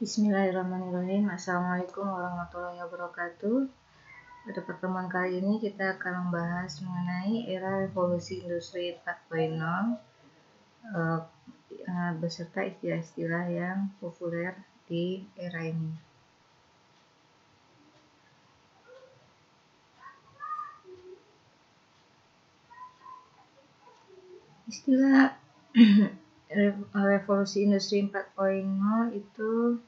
Bismillahirrahmanirrahim. Assalamualaikum warahmatullahi wabarakatuh. Pada pertemuan kali ini kita akan membahas mengenai era revolusi industri 4.0 beserta istilah-istilah yang populer di era ini. Istilah revolusi industri 4.0 itu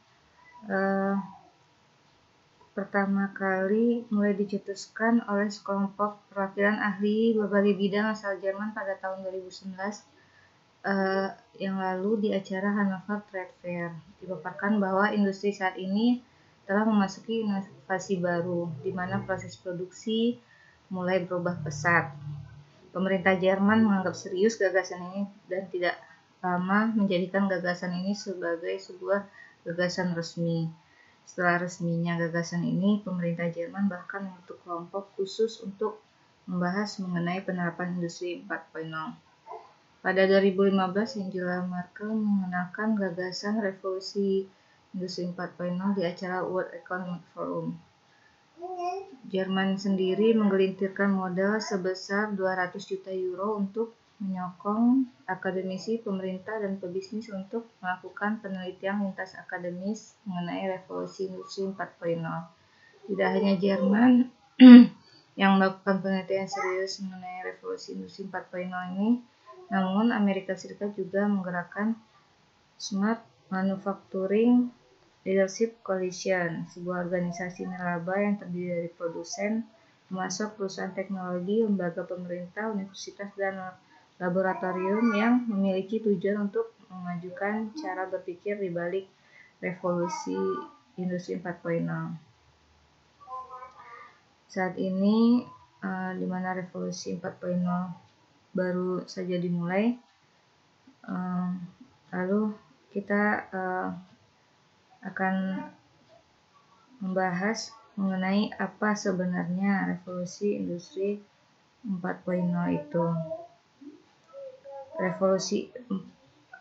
pertama kali mulai dicetuskan oleh sekelompok perwakilan ahli berbagai bidang asal Jerman pada tahun 2019 yang lalu di acara Hannover Trade Fair. Dipaparkan bahwa industri saat ini telah memasuki inovasi baru, di mana proses produksi mulai berubah pesat. Pemerintah Jerman menganggap serius gagasan ini dan tidak lama menjadikan gagasan ini sebagai sebuah gagasan resmi. Setelah resminya gagasan ini, pemerintah Jerman bahkan membentuk kelompok khusus untuk membahas mengenai penerapan industri 4.0. Pada 2015, Angela Merkel mengenalkan gagasan revolusi industri 4.0 di acara World Economic Forum. Jerman sendiri menggelintirkan modal sebesar 200 juta euro untuk menyokong akademisi, pemerintah, dan pebisnis untuk melakukan penelitian lintas akademis mengenai revolusi industri 4.0. Tidak hanya Jerman yang melakukan penelitian serius mengenai revolusi industri 4.0 ini, namun Amerika Serikat juga menggerakkan Smart Manufacturing Leadership Coalition, sebuah organisasi nirlaba yang terdiri dari produsen, pemasok, perusahaan teknologi, lembaga pemerintah, universitas, dan laboratorium yang memiliki tujuan untuk memajukan cara berpikir di balik revolusi industri 4.0. Saat ini, di mana revolusi 4.0 baru saja dimulai, lalu kita akan membahas mengenai apa sebenarnya revolusi industri 4.0 itu. Revolusi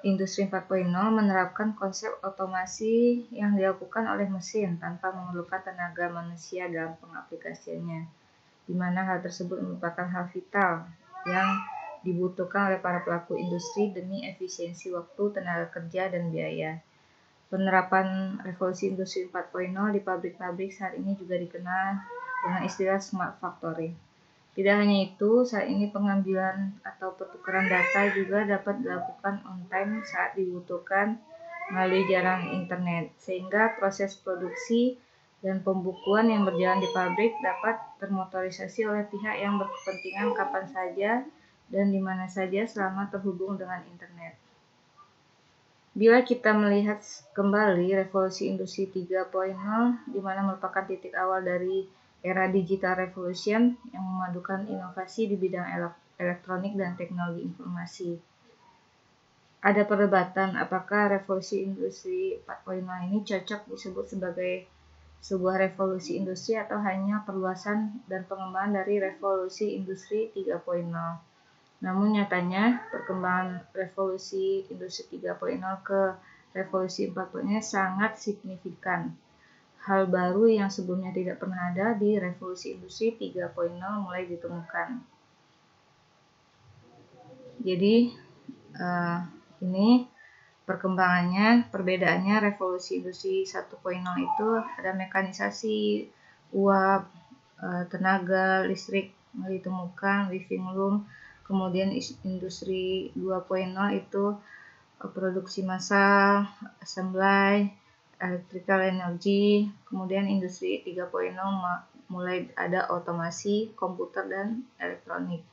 industri 4.0 menerapkan konsep otomasi yang dilakukan oleh mesin tanpa memerlukan tenaga manusia dalam pengaplikasiannya, di mana hal tersebut merupakan hal vital yang dibutuhkan oleh para pelaku industri demi efisiensi waktu, tenaga kerja, dan biaya. Penerapan revolusi industri 4.0 di pabrik-pabrik saat ini juga dikenal dengan istilah smart factory. Tidak hanya itu, saat ini pengambilan atau pertukaran data juga dapat dilakukan on time saat dibutuhkan melalui jaringan internet, sehingga proses produksi dan pembukuan yang berjalan di pabrik dapat termotorisasi oleh pihak yang berkepentingan kapan saja dan di mana saja selama terhubung dengan internet. Bila kita melihat kembali revolusi industri 3.0, di mana merupakan titik awal dari era digital revolution yang memadukan inovasi di bidang elektronik dan teknologi informasi. Ada perdebatan apakah revolusi industri 4.0 ini cocok disebut sebagai sebuah revolusi industri atau hanya perluasan dan pengembangan dari revolusi industri 3.0. Namun nyatanya perkembangan revolusi industri 3.0 ke revolusi 4.0 sangat signifikan. Hal baru yang sebelumnya tidak pernah ada di revolusi industri 3.0 mulai ditemukan. Jadi ini perkembangannya, perbedaannya revolusi industri 1.0 itu ada mekanisasi, uap, tenaga listrik ditemukan, living room. Kemudian industri 2.0 itu produksi massal, assembly, electrical energy. Kemudian industri 3.0 mulai ada otomasi, komputer, dan elektronik.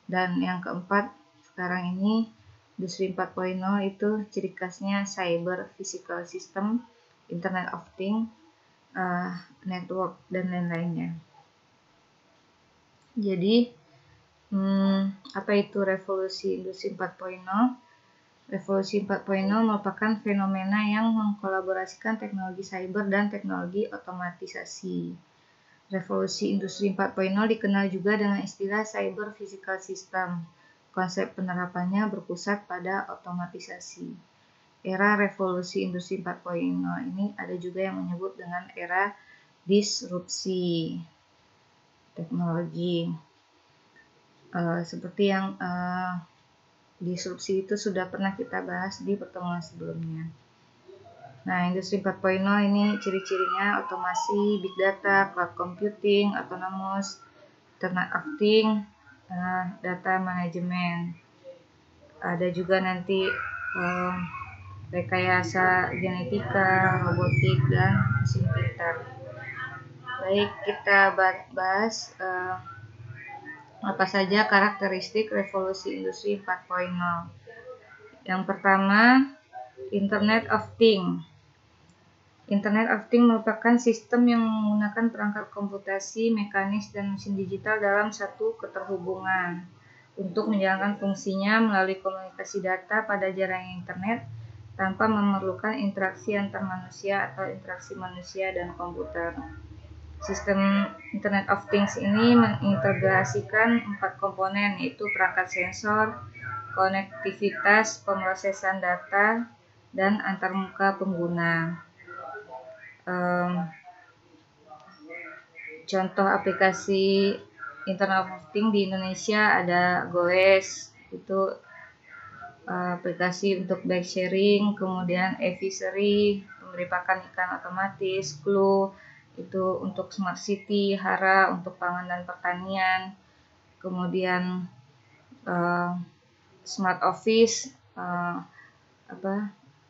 Dan yang keempat, sekarang ini industri 4.0 itu ciri khasnya cyber physical system, internet of things, network, dan lain-lainnya. Jadi apa itu revolusi industri 4.0? Revolusi 4.0 merupakan fenomena yang mengkolaborasikan teknologi cyber dan teknologi otomatisasi. Revolusi industri 4.0 dikenal juga dengan istilah cyber physical system. Konsep penerapannya berpusat pada otomatisasi. era revolusi industri 4.0 ini ada juga yang menyebut dengan era disrupsi teknologi. Seperti yang disrupsi itu sudah pernah kita bahas di pertemuan sebelumnya. Nah, industri 4.0 ini ciri-cirinya otomasi, big data, cloud computing, autonomous, internet of things, data management. Ada juga nanti rekayasa genetika, robotik, dan mesin pintar. Baik, kita bahas apa saja karakteristik revolusi industri 4.0. Yang pertama, Internet of Things. Internet of Things merupakan sistem yang menggunakan perangkat komputasi, mekanis, dan mesin digital dalam satu keterhubungan untuk menjalankan fungsinya melalui komunikasi data pada jaringan internet tanpa memerlukan interaksi antar manusia atau interaksi manusia dan komputer. Sistem Internet of Things ini mengintegrasikan 4 komponen, yaitu perangkat sensor, konektivitas, pemrosesan data, dan antarmuka pengguna. Contoh aplikasi Internet of Things di Indonesia ada Goes, itu aplikasi untuk bike sharing, kemudian Evisery, pemberi pakan ikan otomatis, Clue, itu untuk smart city, Hara untuk pangan dan pertanian, kemudian smart office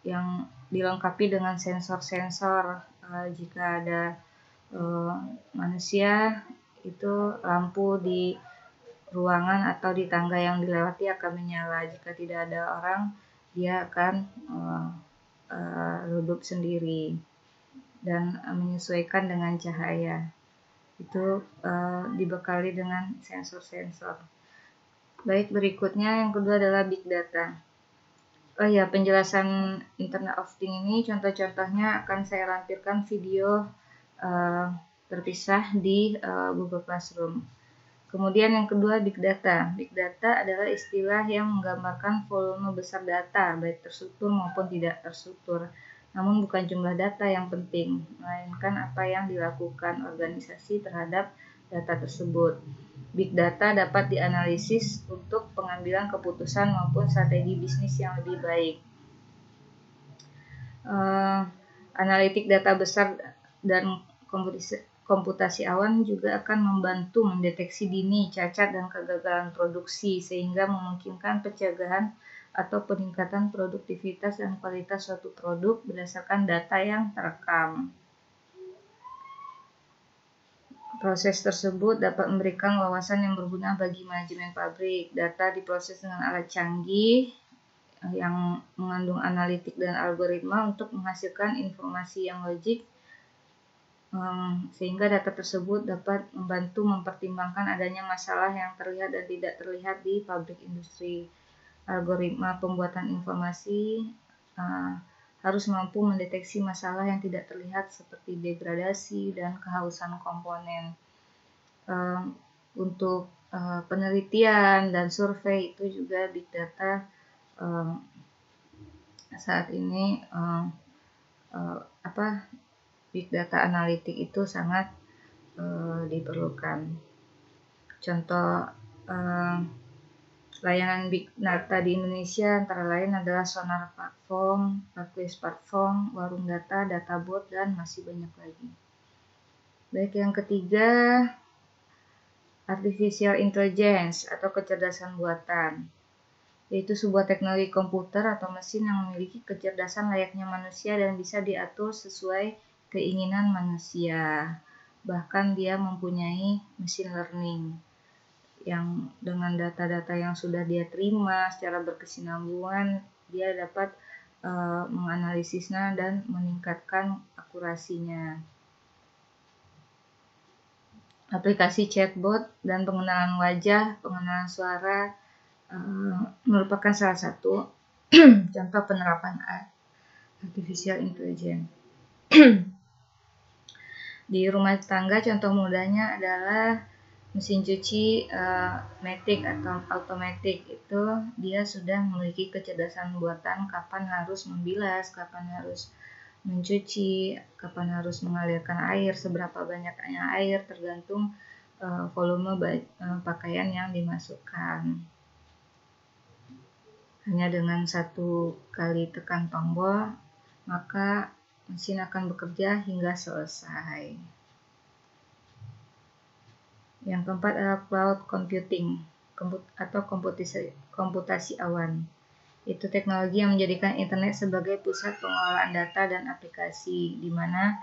yang dilengkapi dengan sensor-sensor, jika ada manusia, itu lampu di ruangan atau di tangga yang dilewati akan menyala. Jika tidak ada orang, dia akan redup sendiri dan menyesuaikan dengan cahaya. Itu dibekali dengan sensor-sensor. Baik, berikutnya yang kedua adalah big data. Penjelasan Internet of Things ini contoh-contohnya akan saya lampirkan video terpisah di Google Classroom. Kemudian yang kedua, big data. Big data adalah istilah yang menggambarkan volume besar data, baik terstruktur maupun tidak terstruktur. Namun bukan jumlah data yang penting, melainkan apa yang dilakukan organisasi terhadap data tersebut. Big data dapat dianalisis untuk pengambilan keputusan maupun strategi bisnis yang lebih baik. Analitik data besar dan komputasi awan juga akan membantu mendeteksi dini cacat dan kegagalan produksi, sehingga memungkinkan pencegahan atau peningkatan produktivitas dan kualitas suatu produk berdasarkan data yang terekam. Proses tersebut dapat memberikan wawasan yang berguna bagi manajemen pabrik. Data diproses dengan alat canggih yang mengandung analitik dan algoritma untuk menghasilkan informasi yang logik, sehingga data tersebut dapat membantu mempertimbangkan adanya masalah yang terlihat dan tidak terlihat di pabrik industri. Algoritma pembuatan informasi harus mampu mendeteksi masalah yang tidak terlihat seperti degradasi dan kehausan komponen. Untuk penelitian dan survei itu juga big data saat ini big data analitik itu sangat diperlukan. Contoh layanan big data di Indonesia antara lain adalah Sonar Platform, Backbase Platform, Warung Data, Databot, dan masih banyak lagi. Baik, yang ketiga, Artificial Intelligence atau kecerdasan buatan, yaitu sebuah teknologi komputer atau mesin yang memiliki kecerdasan layaknya manusia dan bisa diatur sesuai keinginan manusia. Bahkan dia mempunyai machine learning yang dengan data-data yang sudah dia terima secara berkesinambungan, dia dapat menganalisisnya dan meningkatkan akurasinya. Aplikasi chatbot dan pengenalan wajah, pengenalan suara merupakan salah satu contoh penerapan artificial intelligence. Di rumah tangga contoh mudahnya adalah mesin cuci matic atau automatic itu dia sudah memiliki kecerdasan buatan kapan harus membilas, kapan harus mencuci, kapan harus mengalirkan air, seberapa banyaknya air tergantung volume pakaian yang dimasukkan. Hanya dengan satu kali tekan tombol, maka mesin akan bekerja hingga selesai. Yang keempat adalah cloud computing atau komputasi awan. Itu teknologi yang menjadikan internet sebagai pusat pengelolaan data dan aplikasi, di mana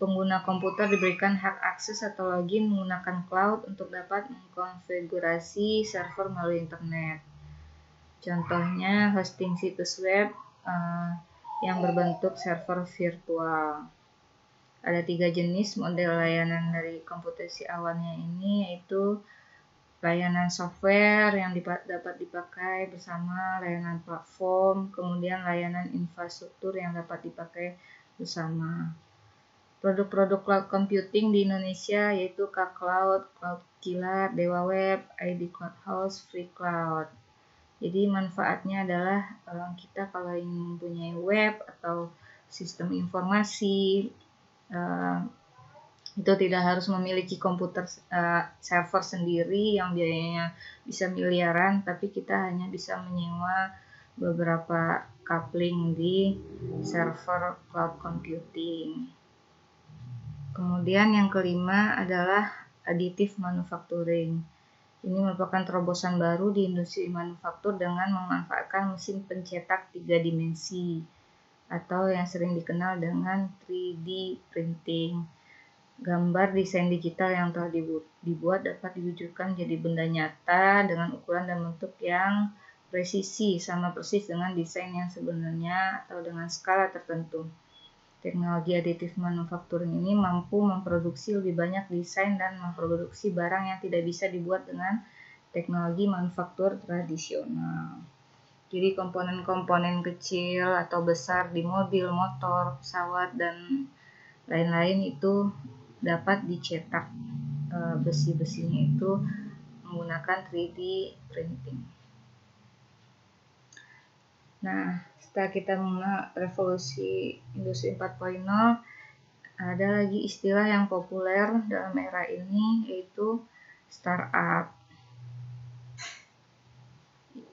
pengguna komputer diberikan hak akses atau login menggunakan cloud untuk dapat mengkonfigurasi server melalui internet. Contohnya hosting situs web yang berbentuk server virtual. Ada 3 jenis model layanan dari komputasi awannya ini, yaitu layanan software yang dapat dipakai bersama, layanan platform, kemudian layanan infrastruktur yang dapat dipakai bersama. Produk-produk cloud computing di Indonesia yaitu K-Cloud, Cloud Kilat, Dewa Web, ID Cloud House, Free Cloud. Jadi manfaatnya adalah kita kalau ingin mempunyai web atau sistem informasi, itu tidak harus memiliki komputer server sendiri yang biayanya bisa miliaran, tapi kita hanya bisa menyewa beberapa coupling di server cloud computing. Kemudian yang kelima adalah additive manufacturing. Ini merupakan terobosan baru di industri manufaktur dengan memanfaatkan mesin pencetak 3 dimensi atau yang sering dikenal dengan 3D printing. Gambar desain digital yang telah dibuat dapat diwujudkan jadi benda nyata dengan ukuran dan bentuk yang presisi, sama persis dengan desain yang sebenarnya atau dengan skala tertentu. Teknologi additive manufacturing ini mampu memproduksi lebih banyak desain dan memproduksi barang yang tidak bisa dibuat dengan teknologi manufaktur tradisional. Jadi komponen-komponen kecil atau besar di mobil, motor, pesawat, dan lain-lain itu dapat dicetak besi-besinya itu menggunakan 3D printing. Nah, setelah kita mengenal revolusi industri 4.0, ada lagi istilah yang populer dalam era ini, yaitu startup.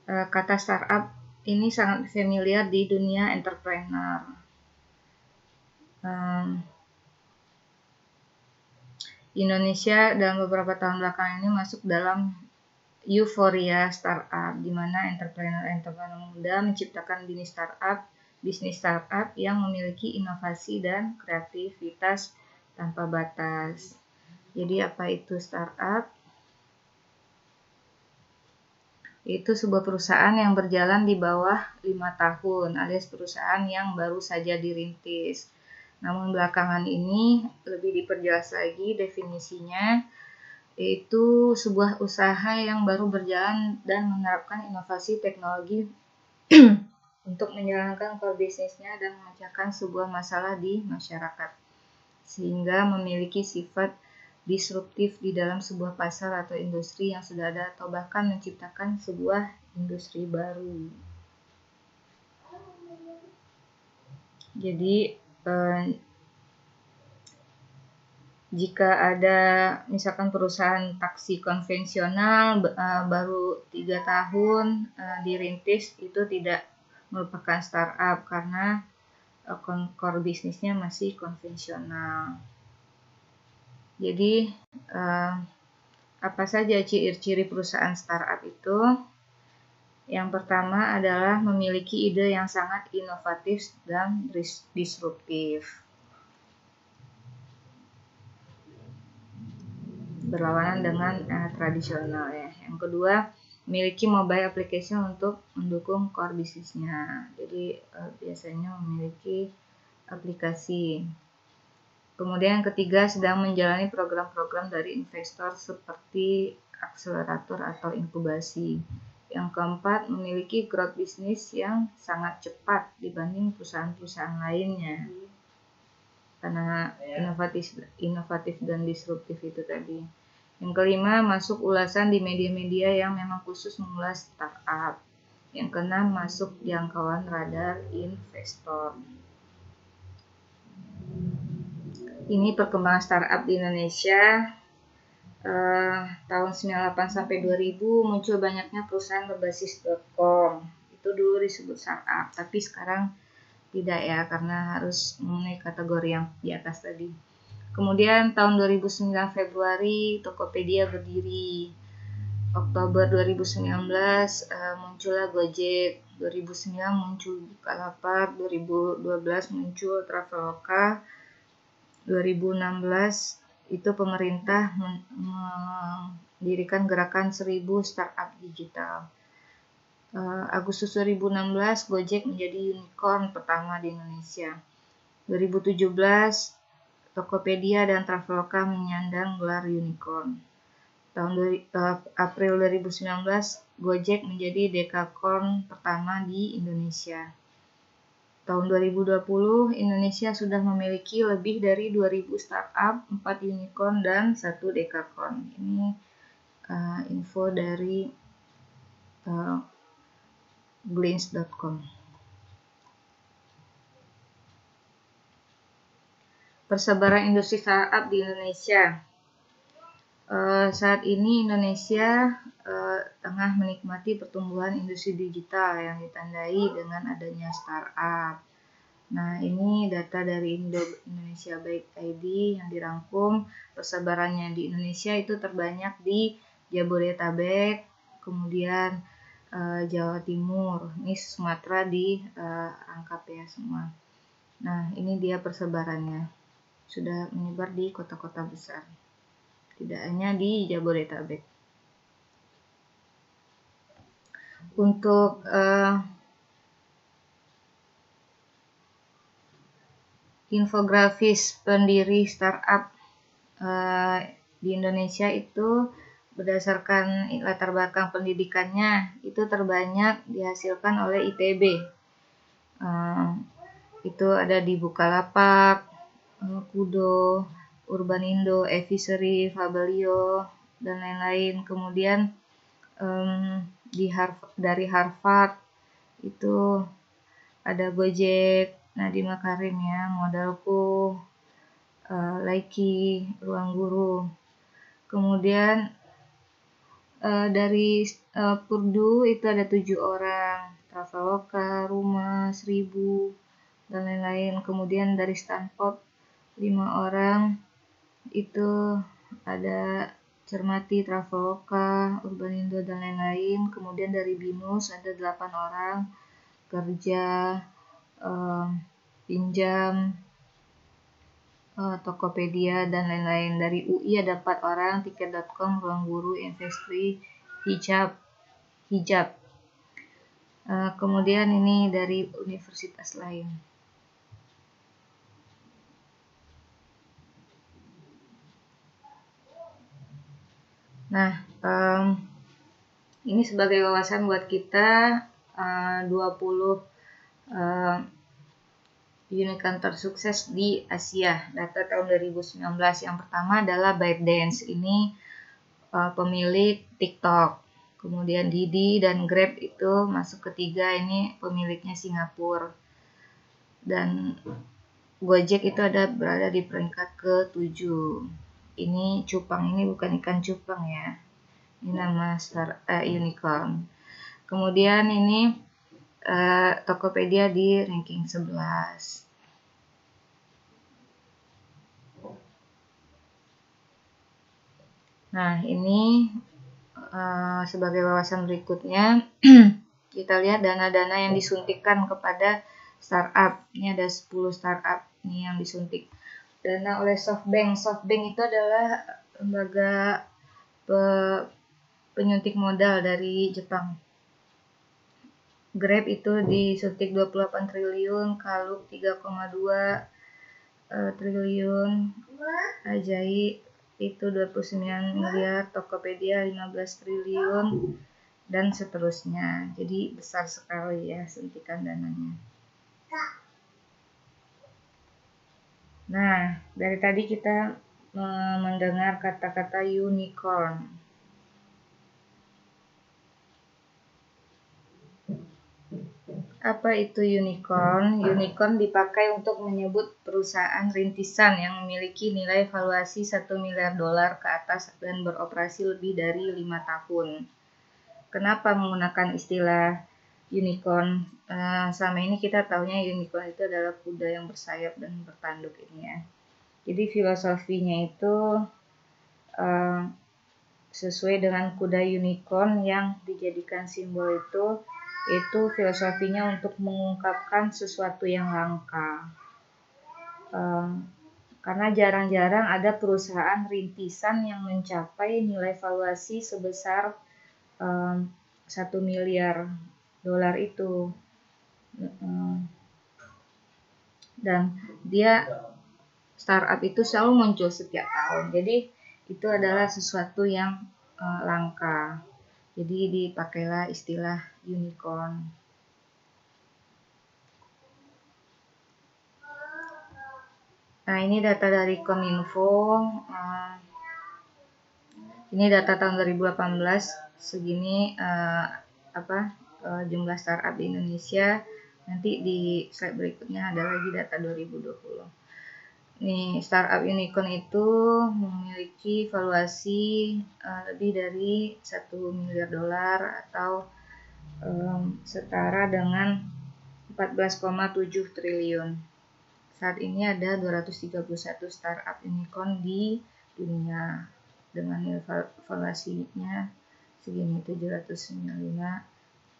Kata startup ini sangat familiar di dunia entrepreneur. Indonesia dalam beberapa tahun belakangan ini masuk dalam euforia startup, di mana entrepreneur muda menciptakan bisnis startup yang memiliki inovasi dan kreativitas tanpa batas. Jadi apa itu startup? Itu sebuah perusahaan yang berjalan di bawah 5 tahun, alias perusahaan yang baru saja dirintis. Namun belakangan ini lebih diperjelas lagi definisinya, yaitu sebuah usaha yang baru berjalan dan menerapkan inovasi teknologi untuk menjalankan core bisnisnya dan memecahkan sebuah masalah di masyarakat, sehingga memiliki sifat disruptif di dalam sebuah pasar atau industri yang sudah ada, atau bahkan menciptakan sebuah industri baru. Jadi jika ada misalkan perusahaan taksi konvensional baru 3 tahun dirintis, itu tidak merupakan startup karena core bisnisnya masih konvensional. Jadi apa saja ciri-ciri perusahaan startup itu? Yang pertama adalah memiliki ide yang sangat inovatif dan disruptif, berlawanan dengan tradisional ya. Yang kedua, memiliki mobile application untuk mendukung core bisnisnya. Jadi biasanya memiliki aplikasi. Kemudian yang ketiga, sedang menjalani program-program dari investor seperti akselerator atau inkubasi. Yang keempat, memiliki growth bisnis yang sangat cepat dibanding perusahaan-perusahaan lainnya. Karena inovatif dan disruptif itu tadi. Yang kelima, masuk ulasan di media-media yang memang khusus mengulas startup. Yang keenam, masuk jangkauan radar investor. Ini perkembangan startup di Indonesia. Tahun 98 sampai 2000 muncul banyaknya perusahaan berbasis .com. Itu dulu disebut startup, tapi sekarang tidak ya, karena harus memenuhi kategori yang di atas tadi. Kemudian tahun 2009 Februari Tokopedia berdiri. Oktober 2019 muncullah Gojek. 2009 muncul Bukalapak. 2012 muncul Traveloka. 2016 itu pemerintah mendirikan gerakan 1000 startup digital. Agustus 2016 Gojek menjadi unicorn pertama di Indonesia. 2017 Tokopedia dan Traveloka menyandang gelar unicorn. April 2019 Gojek menjadi dekakorn pertama di Indonesia. Tahun 2020 Indonesia sudah memiliki lebih dari 2000 startup, 4 unicorn dan 1 dekakorn. Ini info dari glints.com. Persebaran industri startup di Indonesia. Saat ini Indonesia tengah menikmati pertumbuhan industri digital yang ditandai dengan adanya startup. Nah, ini data dari Indonesia Baik ID yang dirangkum. Persebarannya di Indonesia itu terbanyak di Jabodetabek, kemudian Jawa Timur. Ini Sumatera dirangkap ya semua. Nah, ini dia persebarannya. Sudah menyebar di kota-kota besar. Tidak hanya di Jabodetabek. Untuk infografis pendiri startup di Indonesia itu berdasarkan latar belakang pendidikannya itu terbanyak dihasilkan oleh ITB. Itu ada di Bukalapak, Kudo, Urbanindo, Evisery, Fabelio, dan lain-lain. Kemudian dari Harvard itu ada Gojek, Nadiem Makarim ya, Modalku, Laiki, Ruang Guru. Kemudian dari Purdue itu ada 7 orang, Traveloka, Rumah, 1000, dan lain-lain. Kemudian dari Stanford 5 orang, itu ada Cermati, Traveloka, Urbanindo, dan lain-lain. Kemudian dari BINUS ada 8 orang, Kerja, Pinjam, Tokopedia, dan lain-lain. Dari UI ada 4 orang, Tiket.com, Ruang Guru, Investri, Hijab. Kemudian ini dari universitas lain. Nah, ini sebagai wawasan buat kita 20 unicorn tersukses di Asia. Data tahun 2019 yang pertama adalah ByteDance. Ini pemilik TikTok. Kemudian Didi dan Grab itu masuk ketiga, ini pemiliknya Singapura. Dan Gojek itu berada di peringkat ke-7. Ini cupang, ini bukan ikan cupang ya. Ini nama unicorn. Kemudian ini Tokopedia di ranking 11. Nah, ini sebagai wawasan berikutnya kita lihat dana-dana yang disuntikkan kepada startup. Ini ada 10 startup nih yang disuntik. Dana oleh SoftBank. SoftBank itu adalah lembaga penyuntik modal dari Jepang. Grab itu disuntik 28 triliun, Klook 3,2 triliun, Ajay itu 29 miliar, Tokopedia 15 triliun, dan seterusnya. Jadi besar sekali ya suntikan dananya. Nah, dari tadi kita mendengar kata-kata unicorn. Apa itu unicorn? Unicorn dipakai untuk menyebut perusahaan rintisan yang memiliki nilai valuasi $1 miliar ke atas dan beroperasi lebih dari 5 tahun. Kenapa menggunakan istilah unicorn? Selama ini kita taunya unicorn itu adalah kuda yang bersayap dan bertanduk ini ya. Jadi filosofinya itu sesuai dengan kuda unicorn yang dijadikan simbol itu filosofinya untuk mengungkapkan sesuatu yang langka. Karena jarang-jarang ada perusahaan rintisan yang mencapai nilai valuasi sebesar $1 miliar itu. Dan dia startup itu selalu muncul setiap tahun. Jadi itu adalah sesuatu yang langka. Jadi dipakailah istilah unicorn. Nah, ini data dari Kominfo. Ini data tahun 2018. Segini jumlah startup di Indonesia. Nanti di slide berikutnya ada lagi data 2020. Nih, startup unicorn itu memiliki valuasi lebih dari $1 miliar atau setara dengan 14,7 triliun. Saat ini ada 231 startup unicorn di dunia dengan nilai valuasinya segini, $795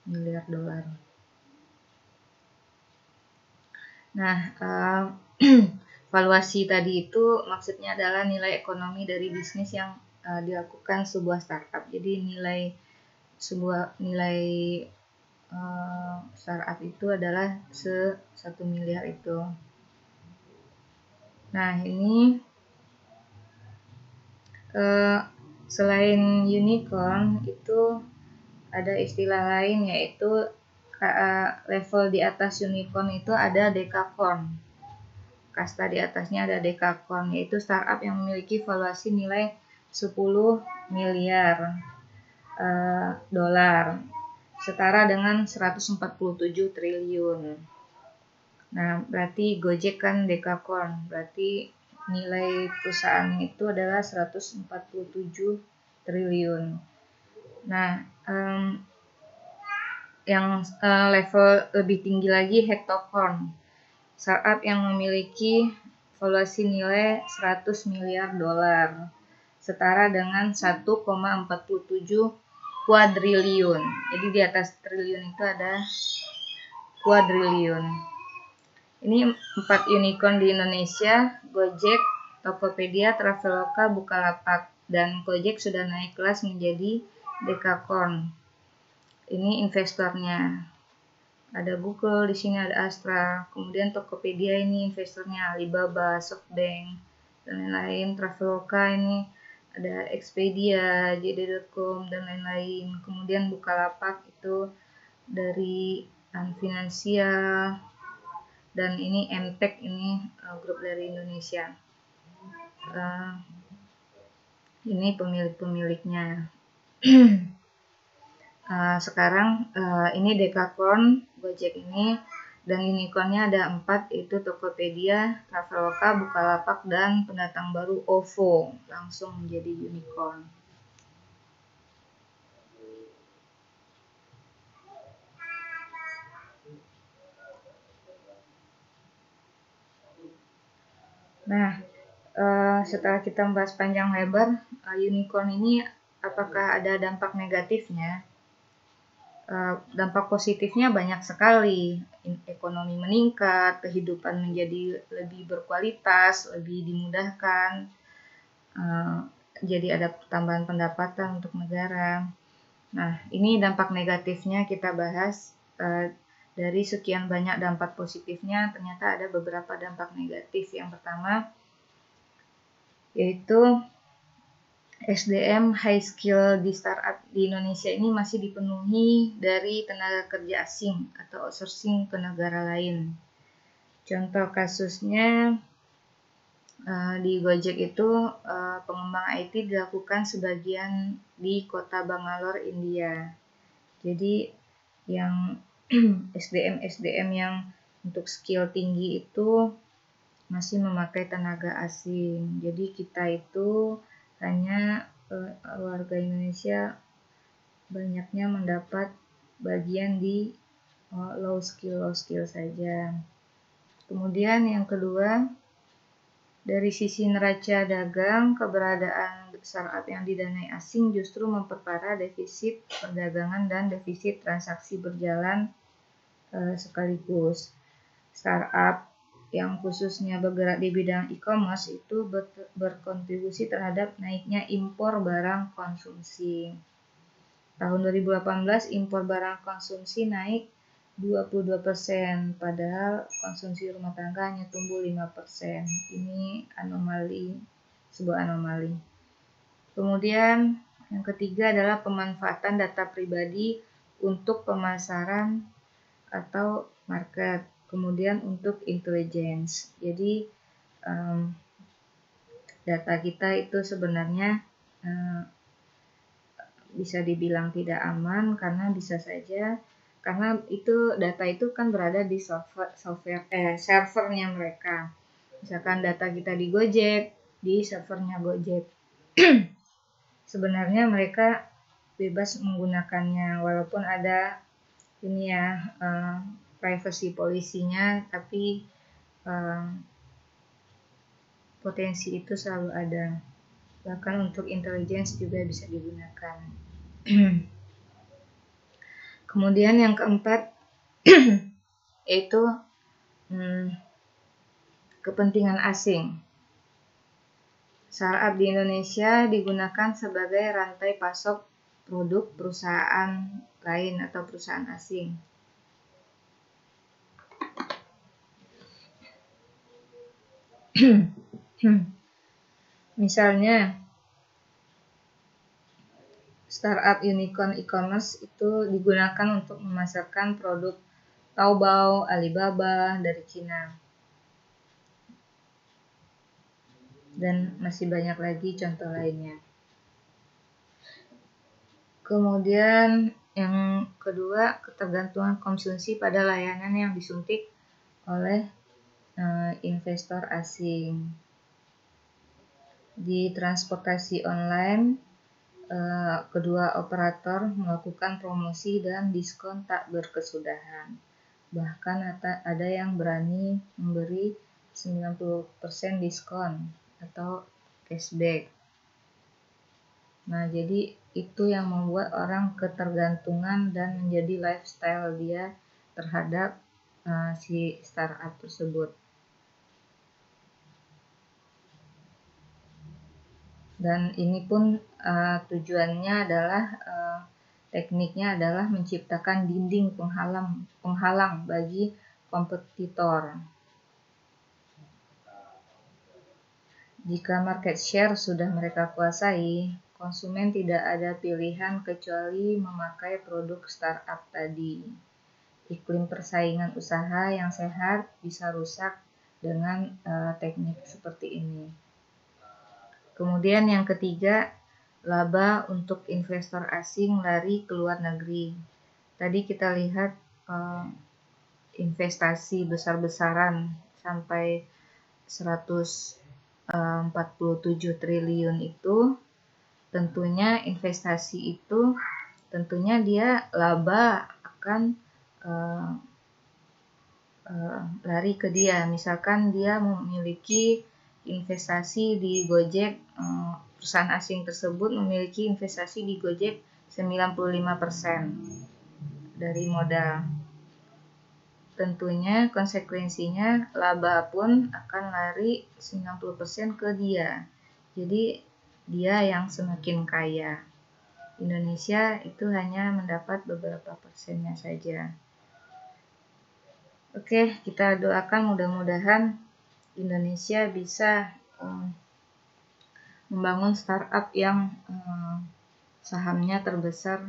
miliar. Nah, valuasi tadi itu maksudnya adalah nilai ekonomi dari bisnis yang dilakukan sebuah startup. Jadi nilai startup itu adalah $1 miliar itu. Nah, ini selain unicorn itu ada istilah lain, yaitu level di atas unicorn itu ada dekakorn. Kasta di atasnya ada dekakorn, yaitu startup yang memiliki valuasi nilai $10 miliar setara dengan 147 triliun. Nah, berarti Gojek kan dekakorn, berarti nilai perusahaan itu adalah 147 triliun. Nah, yang level lebih tinggi lagi hektokorn, startup yang memiliki valuasi nilai $100 miliar setara dengan 1,47 kuadriliun. Jadi di atas triliun itu ada kuadriliun. Ini 4 unicorn di Indonesia: Gojek, Tokopedia, Traveloka, Bukalapak, dan Gojek sudah naik kelas menjadi dekakorn. Ini investornya. Ada Google, di sini ada Astra. Kemudian Tokopedia ini investornya Alibaba, SoftBank, dan lain-lain. Traveloka ini ada Expedia, JD.com, dan lain-lain. Kemudian Bukalapak itu dari Finansial, dan ini MTech, ini grup dari Indonesia. Ini pemilik-pemiliknya. Sekarang ini dekakorn Gojek ini, dan unicornnya ada 4, yaitu Tokopedia, Traveloka, Bukalapak, dan pendatang baru OVO langsung menjadi unicorn. Nah, setelah kita membahas panjang lebar unicorn ini, apakah ada dampak negatifnya? Dampak positifnya banyak sekali. Ekonomi meningkat, kehidupan menjadi lebih berkualitas, lebih dimudahkan, jadi ada tambahan pendapatan untuk negara. Nah, ini dampak negatifnya kita bahas. Dari sekian banyak dampak positifnya, ternyata ada beberapa dampak negatif. Yang pertama yaitu SDM high skill di startup di Indonesia ini masih dipenuhi dari tenaga kerja asing atau outsourcing ke negara lain. Contoh kasusnya Di Gojek itu pengembangan IT dilakukan sebagian di kota Bangalore, India. Jadi yang SDM yang untuk skill tinggi itu masih memakai tenaga asing. Jadi kita itu hanya warga Indonesia banyaknya mendapat bagian di low skill saja. Kemudian yang kedua, dari sisi neraca dagang, keberadaan startup yang didanai asing justru memperparah defisit perdagangan dan defisit transaksi berjalan sekaligus. Startup yang khususnya bergerak di bidang e-commerce itu berkontribusi terhadap naiknya impor barang konsumsi. Tahun 2018 impor barang konsumsi naik 22%, padahal konsumsi rumah tangga hanya tumbuh 5%. Ini sebuah anomali. Kemudian yang ketiga adalah pemanfaatan data pribadi untuk pemasaran atau market, kemudian untuk intelligence. Jadi data kita itu sebenarnya bisa dibilang tidak aman karena bisa saja karena data itu kan berada di servernya mereka. Misalkan data kita di Gojek, di servernya Gojek. Sebenarnya mereka bebas menggunakannya walaupun ada privacy policy-nya, tapi potensi itu selalu ada. Bahkan untuk intelligence juga bisa digunakan. Kemudian yang keempat yaitu kepentingan asing. Startup di Indonesia digunakan sebagai rantai pasok produk perusahaan lain atau perusahaan asing. Misalnya, startup unicorn e-commerce itu digunakan untuk memasarkan produk Taobao, Alibaba dari Cina. Dan masih banyak lagi contoh lainnya. Kemudian yang kedua, ketergantungan konsumsi pada layanan yang disuntik oleh investor asing. Di transportasi online, kedua operator melakukan promosi dan diskon tak berkesudahan. Bahkan ada yang berani memberi 90% diskon atau cashback. Nah, jadi itu yang membuat orang ketergantungan dan menjadi lifestyle dia terhadap si startup tersebut. Dan ini pun tujuannya adalah tekniknya adalah menciptakan dinding penghalang bagi kompetitor. Jika market share sudah mereka kuasai, konsumen tidak ada pilihan kecuali memakai produk startup tadi. Iklim persaingan usaha yang sehat bisa rusak dengan teknik seperti ini. Kemudian yang ketiga, laba untuk investor asing lari ke luar negeri. Tadi kita lihat investasi besar-besaran sampai 147 triliun itu, tentunya investasi itu tentunya dia laba akan lari ke dia. Misalkan dia memiliki investasi di Gojek, perusahaan asing tersebut memiliki investasi di Gojek 95% dari modal. Tentunya konsekuensinya laba pun akan lari 90% ke dia. Jadi dia yang semakin kaya. Indonesia itu hanya mendapat beberapa persennya saja. Oke, kita doakan mudah-mudahan Indonesia bisa membangun startup yang sahamnya terbesar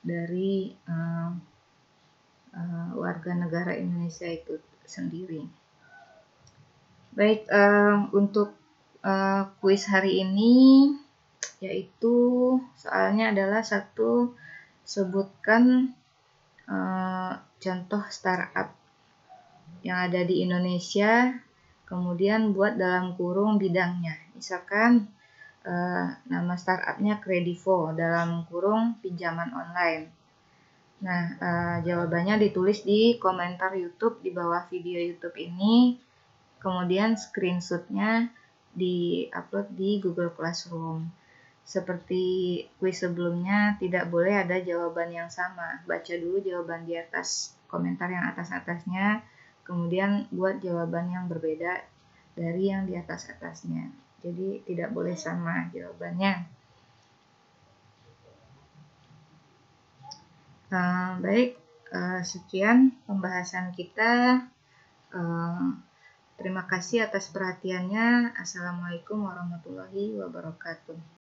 dari warga negara Indonesia itu sendiri. Baik, untuk kuis hari ini, yaitu soalnya adalah satu, sebutkan contoh startup yang ada di Indonesia, kemudian buat dalam kurung bidangnya. Misalkan nama startupnya Kredivo dalam kurung pinjaman online. Nah, jawabannya ditulis di komentar YouTube di bawah video YouTube ini, kemudian screenshotnya di-upload di Google Classroom. Seperti kuis sebelumnya, tidak boleh ada jawaban yang sama. Baca dulu jawaban di atas komentar yang atas-atasnya, kemudian buat jawaban yang berbeda dari yang di atas-atasnya. Jadi tidak boleh sama jawabannya. Baik, sekian pembahasan kita. Terima kasih atas perhatiannya. Assalamualaikum warahmatullahi wabarakatuh.